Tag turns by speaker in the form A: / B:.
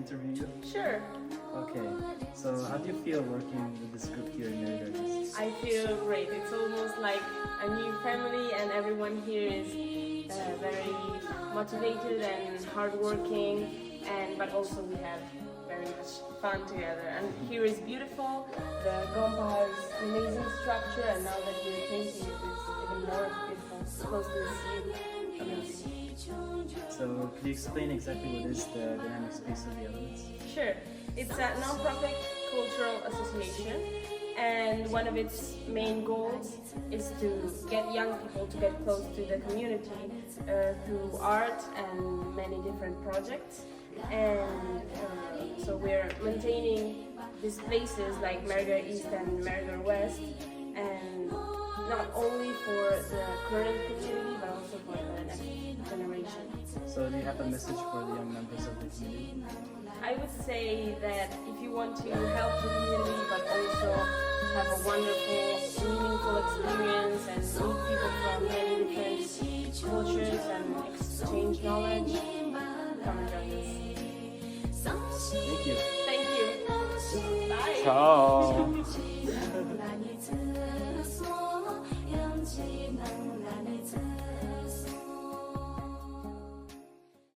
A: interview you?
B: Sure.
A: Okay, so how do you feel working with this group here in Merigar East?
B: I feel great. It's almost like a new family, and everyone here is very motivated and hardworking, but also we have very much fun together. And here is beautiful. The Gonpa has amazing structure, and now that we're painting it, it's even more beautiful. Close to the sea. Amazing.
A: So could you explain exactly what is the dynamic space of the elements?
B: Sure. It's a non-profit cultural association, and one of its main goals is to get young people to get close to the community through art and many different projects. And so we're maintaining these places like Merigar East and Merigar West, and not only for the current community but also for the next generation.
A: So do you have a message for the young members of the community?
B: I would say that if you want to help the community but also have a wonderful, meaningful experience and meet people from many different cultures and exchange knowledge, come and join us.
A: Thank you.
B: Thank you. Bye.
A: Ciao.